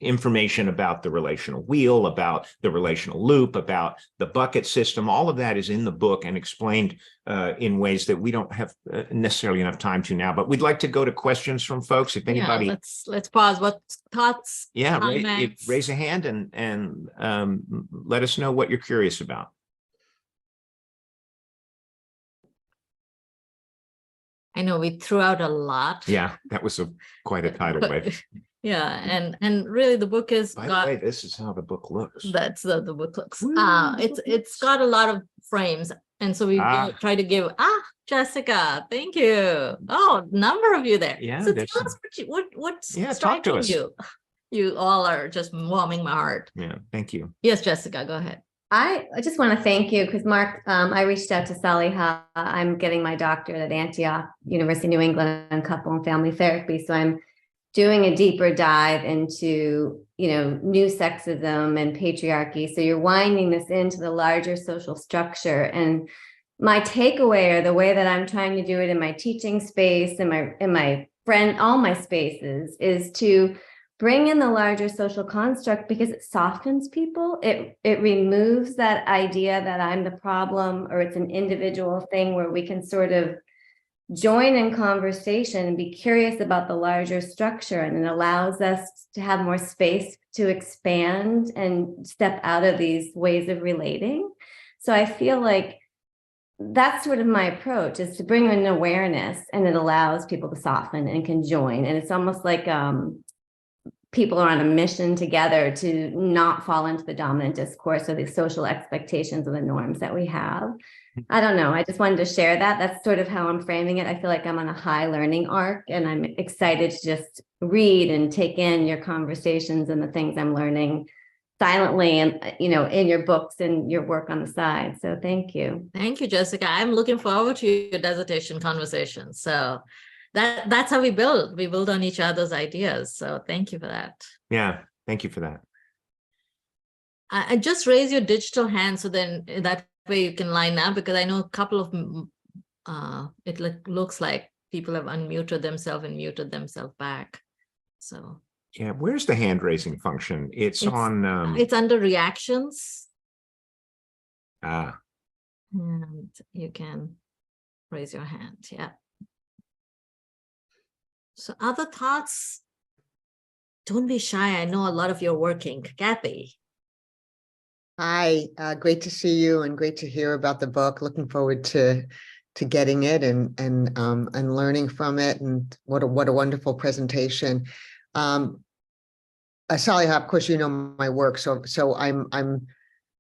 information about the relational wheel, about the relational loop, about the bucket system. All of that is in the book and explained in ways that we don't have necessarily enough time to now. But we'd like to go to questions from folks. If anybody, let's pause. What thoughts? Yeah, raise a hand and let us know what you're curious about. I know we threw out a lot. Yeah, that was quite a tidal wave. Yeah, and really the book is. By the way, this is how the book looks. That's the book looks. It's got a lot of frames, and so we try to give. Jessica, thank you. Oh, number of you there. Yeah. So tell us what's talk to us. You. You all are just warming my heart. Yeah, thank you. Yes, Jessica, go ahead. I just want to thank you because Mark, I reached out to Saliha. I'm getting my doctorate at Antioch, University of New England in couple and family therapy. So I'm doing a deeper dive into, new sexism and patriarchy. So you're winding this into the larger social structure. And my takeaway, or the way that I'm trying to do it in my teaching space, in my friend, all my spaces, is to bring in the larger social construct because it softens people. It removes that idea that I'm the problem or it's an individual thing, where we can sort of join in conversation and be curious about the larger structure. And it allows us to have more space to expand and step out of these ways of relating. So I feel like that's sort of my approach, is to bring in awareness, and it allows people to soften and can join. And it's almost like people are on a mission together to not fall into the dominant discourse or the social expectations and the norms that we have. I don't know. I just wanted to share that. That's sort of how I'm framing it. I feel like I'm on a high learning arc, and I'm excited to just read and take in your conversations and the things I'm learning silently and, in your books and your work on the side. So thank you. Thank you, Jessica. I'm looking forward to your dissertation conversation. So that's how we build. We build on each other's ideas. So thank you for that. Yeah, thank you for that. I just raise your digital hand so then that way you can line up, because I know a couple of looks like people have unmuted themselves and muted themselves back. So yeah, where's the hand raising function? It's on it's under reactions. And you can raise your hand. Yeah. So other thoughts? Don't be shy. I know a lot of you are working. Kathy. Hi, great to see you and great to hear about the book. Looking forward to getting it and learning from it. And what a wonderful presentation. Saliha, of course, you know my work, so I'm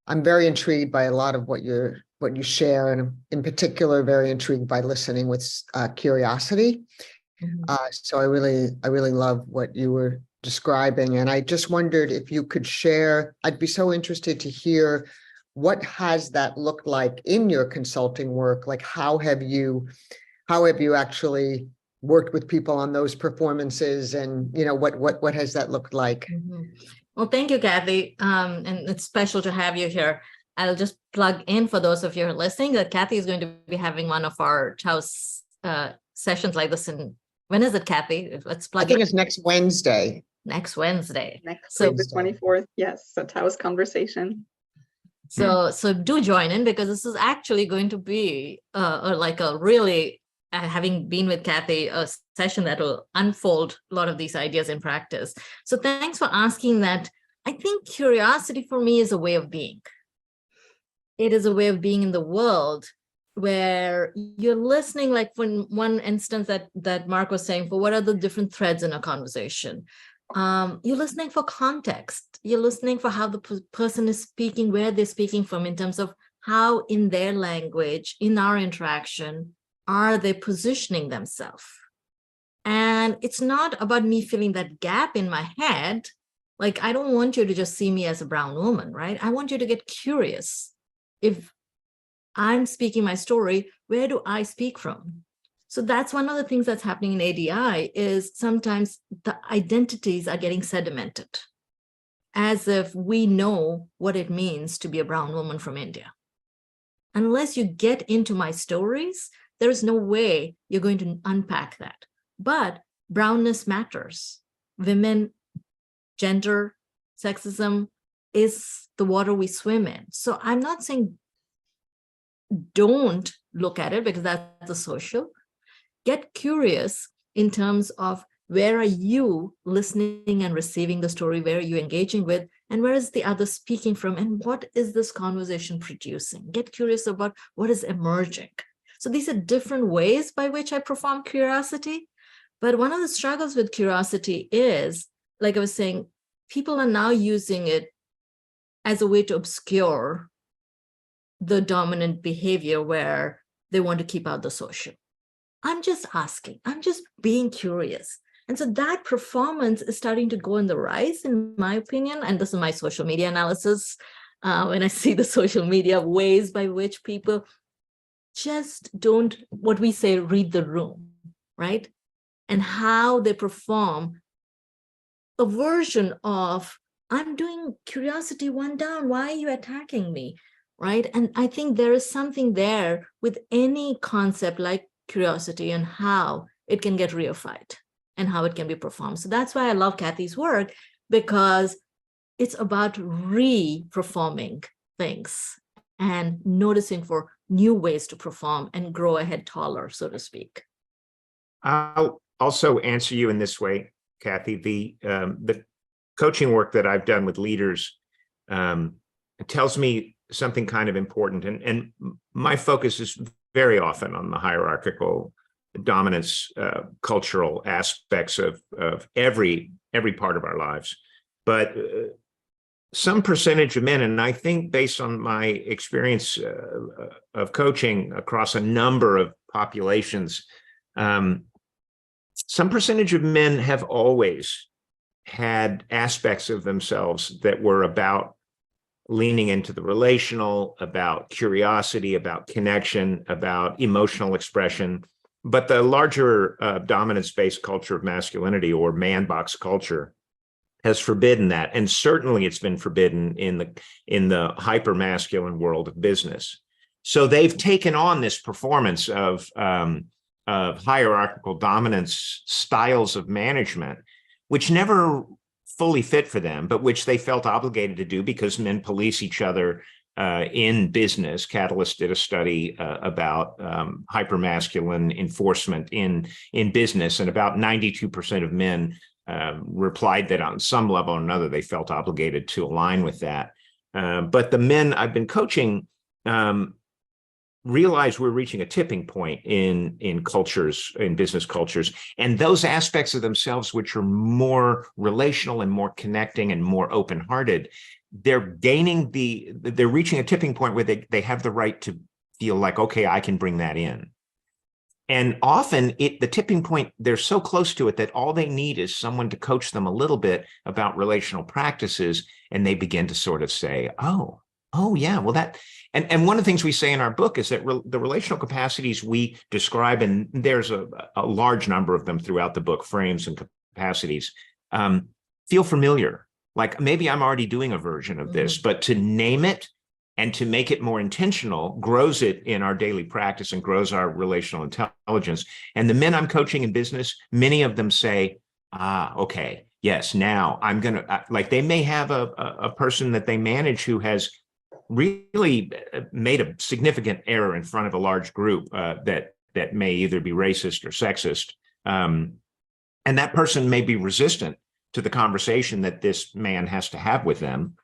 very intrigued by a lot of what you share, and in particular, very intrigued by listening with curiosity. Mm-hmm. So I really love what you were describing, and I just wondered if you could share. I'd be so interested to hear what has that looked like in your consulting work. Like, how have you actually worked with people on those performances, and what has that looked like? Mm-hmm. Well, thank you, Kathy. And it's special to have you here. I'll just plug in for those of you who are listening that Kathy is going to be having one of our Taos sessions like this. When is it, Kathy? Let's plug. I think it's next Wednesday. Next Wednesday. Next week, the 24th. Yes, a Taos conversation. So do join in, because this is actually going to be like a really, having been with Kathy, a session that will unfold a lot of these ideas in practice. So thanks for asking that. I think curiosity for me is a way of being. It is a way of being in the world where you're listening, like when one instance that Mark was saying, for what are the different threads in a conversation? You're listening for context. You're listening for how the person is speaking, where they're speaking from, in terms of how in their language, in our interaction, are they positioning themselves? And it's not about me filling that gap in my head. Like, I don't want you to just see me as a brown woman, right? I want you to get curious. If I'm speaking my story, where do I speak from? So that's one of the things that's happening in ADEI, is sometimes the identities are getting sedimented, as if we know what it means to be a brown woman from India. Unless you get into my stories, there is no way you're going to unpack that. But brownness matters. Women, gender, sexism is the water we swim in. So I'm not saying don't look at it, because that's the social. Get curious in terms of where are you listening and receiving the story, where are you engaging with, and where is the other speaking from, and what is this conversation producing? Get curious about what is emerging. So these are different ways by which I perform curiosity. But one of the struggles with curiosity is, like I was saying, people are now using it as a way to obscure the dominant behavior where they want to keep out the social. I'm just asking, I'm just being curious. And so that performance is starting to go on the rise, in my opinion. And this is my social media analysis. When I see the social media ways by which people just don't, what we say, read the room, right? And how they perform a version of, I'm doing curiosity one down, why are you attacking me, right? And I think there is something there with any concept like curiosity and how it can get reified and how it can be performed. So that's why I love Kathy's work, because it's about re-performing things and noticing for new ways to perform and grow a head taller, so to speak. I'll also answer you in this way, Kathy. The coaching work that I've done with leaders tells me something kind of important, and my focus is very often on the hierarchical dominance, cultural aspects of every every part of our lives. But some percentage of men, and I think based on my experience of coaching across a number of populations, some percentage of men have always had aspects of themselves that were about leaning into the relational, about curiosity, about connection, about emotional expression. But the larger dominance-based culture of masculinity, or man box culture, has forbidden that. And certainly it's been forbidden in the hyper masculine world of business. So they've taken on this performance of hierarchical dominance styles of management, which never fully fit for them, but which they felt obligated to do because men police each other in business. Catalyst did a study about hypermasculine enforcement in business, and about 92% of men replied that on some level or another they felt obligated to align with that. But the men I've been coaching realize we're reaching a tipping point in cultures, in business cultures, and those aspects of themselves which are more relational and more connecting and more open-hearted, they're reaching a tipping point where they have the right to feel like, okay, I can bring that in. And often the tipping point, they're so close to it that all they need is someone to coach them a little bit about relational practices, and they begin to sort of say, oh yeah, well that. And one of the things we say in our book is that the relational capacities we describe, and there's a large number of them throughout the book, frames and capacities, feel familiar. Like maybe I'm already doing a version of this, but to name it and to make it more intentional grows it in our daily practice and grows our relational intelligence. And the men I'm coaching in business, many of them say, okay, yes, now I'm going to, like they may have a person that they manage who has really made a significant error in front of a large group that may either be racist or sexist. And that person may be resistant to the conversation that this man has to have with them.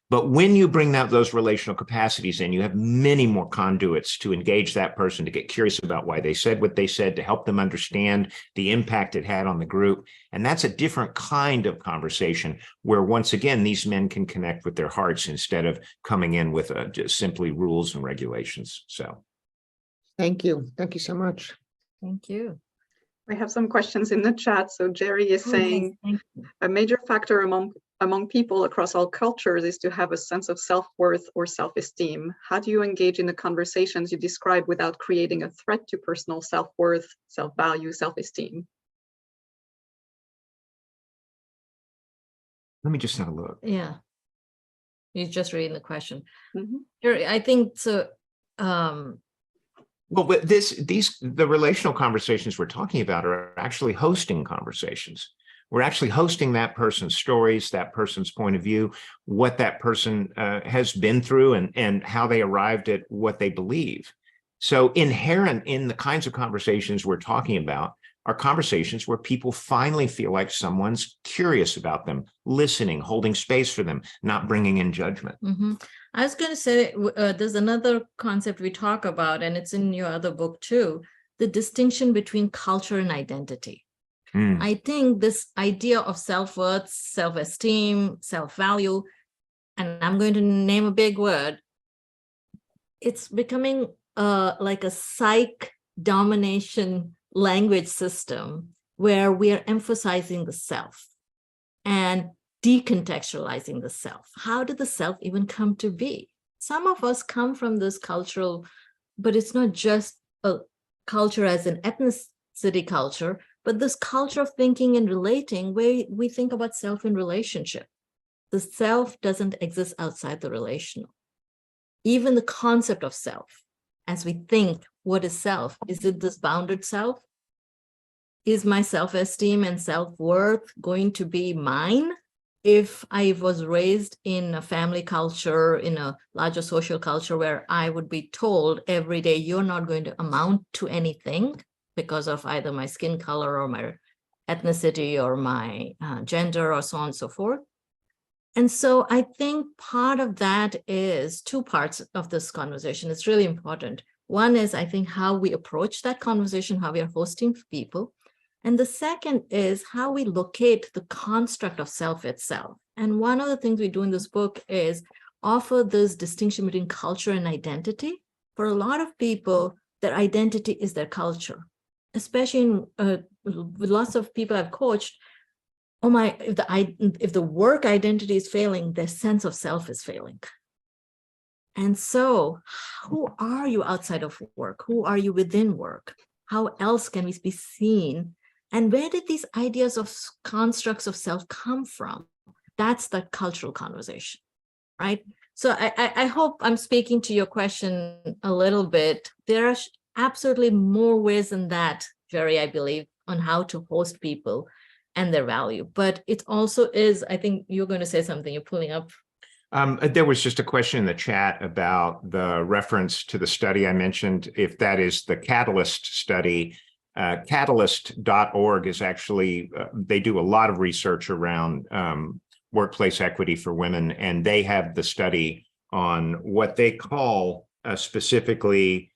But when you bring out those relational capacities in, you have many more conduits to engage that person, to get curious about why they said what they said, to help them understand the impact it had on the group. And that's a different kind of conversation where, once again, these men can connect with their hearts instead of coming in with just simply rules and regulations. So Thank you. Thank you so much. Thank you. We have some questions in the chat. So Jerry is saying a major factor among people across all cultures is to have a sense of self-worth or self-esteem. How do you engage in the conversations you describe without creating a threat to personal self-worth, self-value, self-esteem? let me just have a look. Yeah. He's just reading the question. Mm-hmm. I think so. Well, but the relational conversations we're talking about are actually hosting conversations. We're actually hosting that person's stories, that person's point of view, what that person has been through, and how they arrived at what they believe. So inherent in the kinds of conversations we're talking about are conversations where people finally feel like someone's curious about them, listening, holding space for them, not bringing in judgment. Mm-hmm. I was going to say, there's another concept we talk about, and it's in your other book too, the distinction between culture and identity. I think this idea of self-worth, self-esteem, self-value, and I'm going to name a big word, it's becoming like a psych domination language system where we are emphasizing the self and decontextualizing the self. How did the self even come to be? Some of us come from this cultural, but it's not just a culture as an ethnicity culture, but this culture of thinking and relating where we think about self in relationship. The self doesn't exist outside the relational. Even the concept of self, as we think, what is self? Is it this bounded self? Is my self-esteem and self-worth going to be mine if I was raised in a family culture, in a larger social culture where I would be told every day, you're not going to amount to anything because of either my skin color or my ethnicity or my gender or so on and so forth. And so I think part of that is two parts of this conversation. It's really important. One is, I think, how we approach that conversation, how we are hosting people. And the second is how we locate the construct of self itself. And one of the things we do in this book is offer this distinction between culture and identity. For a lot of people, their identity is their culture, especially with lots of people I've coached. Oh my, if the work identity is failing, their sense of self is failing. And so who are you outside of work? Who are you within work? How else can we be seen? And where did these ideas of constructs of self come from? That's the cultural conversation, right? So I hope I'm speaking to your question a little bit. There are absolutely more ways than that, Jerry, I believe, on how to host people and their value. But it also is, I think you're going to say something, you're pulling up. There was just a question in the chat about the reference to the study I mentioned, if that is the Catalyst study. Catalyst.org is actually, they do a lot of research around workplace equity for women, and they have the study on what they call specifically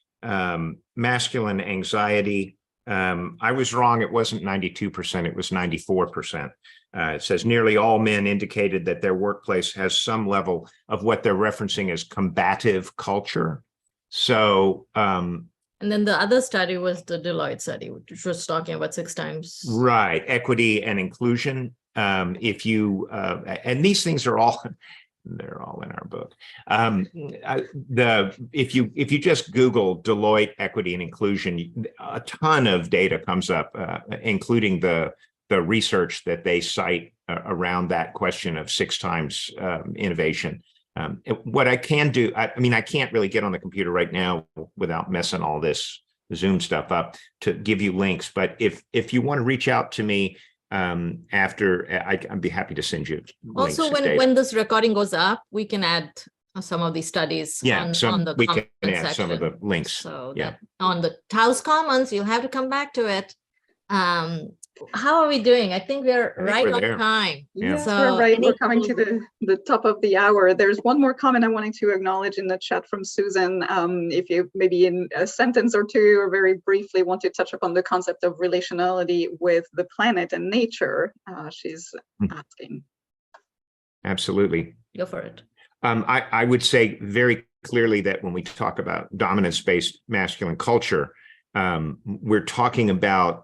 masculine anxiety. I was wrong, it wasn't 92%, it was 94%. It says nearly all men indicated that their workplace has some level of what they're referencing as combative culture. So, and then the other study was the Deloitte study, which was talking about 6 times. Right, equity and inclusion. If you, and these things are all, they're all in our book. If you just Google Deloitte equity and inclusion, a ton of data comes up, including the research that they cite around that question of 6 times innovation. What I can do, I mean, I can't really get on the computer right now without messing all this Zoom stuff up to give you links. But if you want to reach out to me after, I'd be happy to send you links. Also, when this recording goes up, we can add some of these studies on the we can add section. some of the links. So yeah, on the Taos Commons, you'll have to come back to it. How are we doing? I think we're right on time. Yes, so we're right. We're coming to the top of the hour. There's one more comment I wanted to acknowledge in the chat from Susan. If you maybe in a sentence or two or very briefly want to touch upon the concept of relationality with the planet and nature, she's asking. Absolutely. Go for it. I would say very clearly that when we talk about dominance-based masculine culture, we're talking about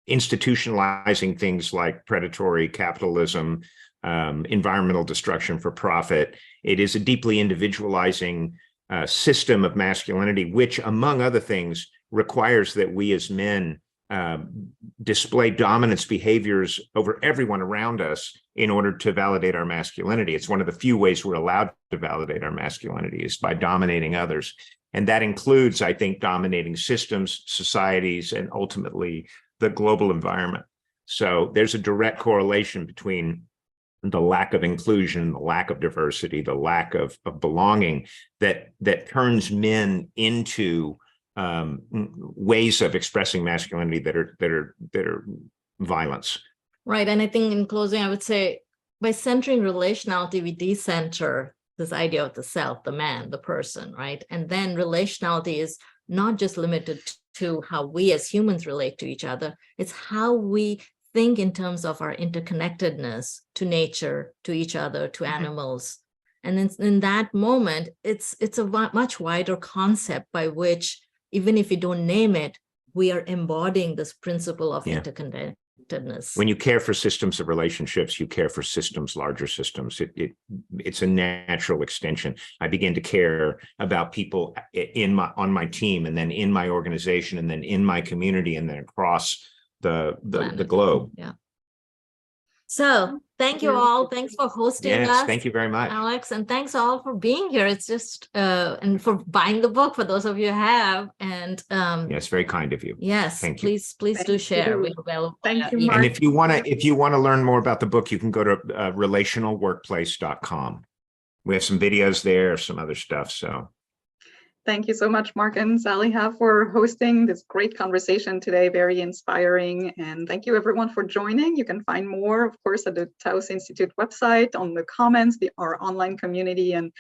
institutionalizing things like predatory capitalism, environmental destruction for profit. It is a deeply individualizing system of masculinity, which, among other things, requires that we as men display dominance behaviors over everyone around us in order to validate our masculinity. It's one of the few ways we're allowed to validate our masculinity is by dominating others. And that includes, I think, dominating systems, societies, and ultimately the global environment. So there's a direct correlation between the lack of inclusion, the lack of diversity, the lack of belonging that turns men into ways of expressing masculinity that are violence. Right. And I think in closing, I would say by centering relationality, we decenter this idea of the self, the man, the person, right? And then relationality is not just limited to how we as humans relate to each other. It's how we think in terms of our interconnectedness to nature, to each other, to animals. And then in that moment, it's a much wider concept by which, even if we don't name it, we are embodying this principle of interconnectedness. When you care for systems of relationships, you care for systems, larger systems. It's a natural extension. I begin to care about people on my team, and then in my organization, and then in my community, and then across the globe. Yeah. So thank you all. Thanks for hosting us. Thank you very much, Alex, and thanks all for being here. It's just and for buying the book for those of you who have. And yes, very kind of you. Yes, thank please Thank do share. you. Thank you, And if you want to learn more about the book, you can go to relationalworkplace.com. We have some videos there, some other stuff. So thank you so much, Mark and Saliha, for hosting this great conversation today. Very inspiring. And thank you, everyone, for joining. You can find more, of course, at the Taos Institute website, on the comments, our online community, and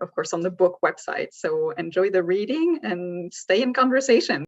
of course, on the book website. So enjoy the reading and stay in conversation.